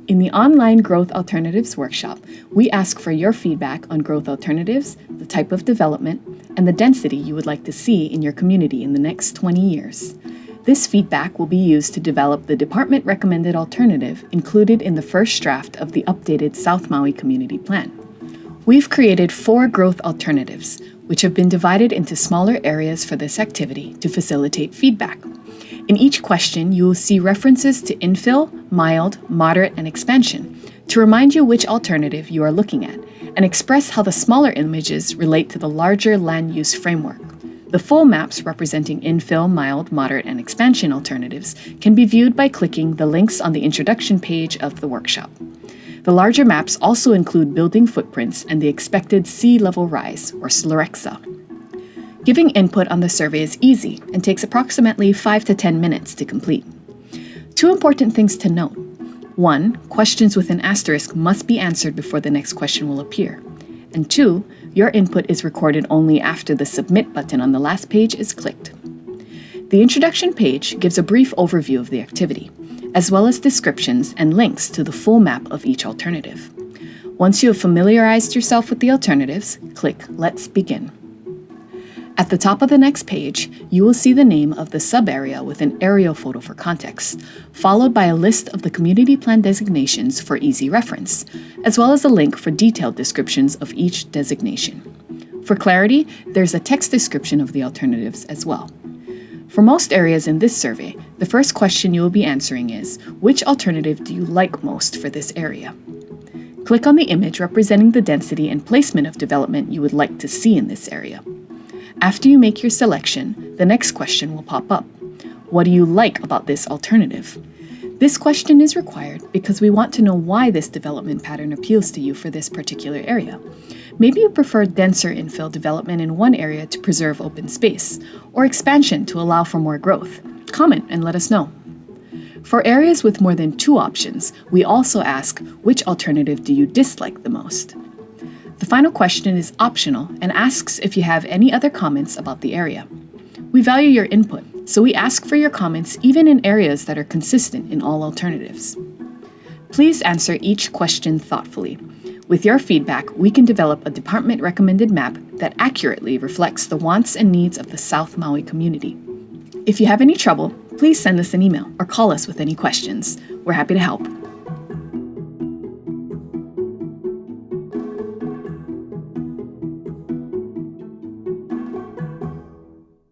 In the online Growth Alternatives workshop, we ask for your feedback on growth alternatives, the type of development, and the density you would like to see in your community in the next 20 years. This feedback will be used to develop the department-recommended alternative included in the first draft of the updated South Maui Community Plan. We've created 4 growth alternatives, which have been divided into smaller areas for this activity to facilitate feedback. In each question, you will see references to infill, mild, moderate, and expansion to remind you which alternative you are looking at and express how the smaller images relate to the larger land use framework. The full maps representing infill, mild, moderate, and expansion alternatives can be viewed by clicking the links on the introduction page of the workshop. The larger maps also include building footprints and the expected sea level rise, or SLREXA. Giving input on the survey is easy and takes approximately 5 to 10 minutes to complete. 2 important things to note. 1, questions with an asterisk must be answered before the next question will appear. And 2, your input is recorded only after the Submit button on the last page is clicked. The introduction page gives a brief overview of the activity, as well as descriptions and links to the full map of each alternative. Once you have familiarized yourself with the alternatives, click Let's Begin. At the top of the next page, you will see the name of the sub-area with an aerial photo for context, followed by a list of the community plan designations for easy reference, as well as a link for detailed descriptions of each designation. For clarity, there's a text description of the alternatives as well. For most areas in this survey, the first question you will be answering is, which alternative do you like most for this area? Click on the image representing the density and placement of development you would like to see in this area. After you make your selection, the next question will pop up. What do you like about this alternative? This question is required because we want to know why this development pattern appeals to you for this particular area. Maybe you prefer denser infill development in one area to preserve open space, or expansion to allow for more growth. Comment and let us know. For areas with more than 2 options, we also ask, which alternative do you dislike the most? The final question is optional and asks if you have any other comments about the area. We value your input, so we ask for your comments even in areas that are consistent in all alternatives. Please answer each question thoughtfully. With your feedback, we can develop a department-recommended map that accurately reflects the wants and needs of the South Maui community. If you have any trouble, please send us an email or call us with any questions. We're happy to help.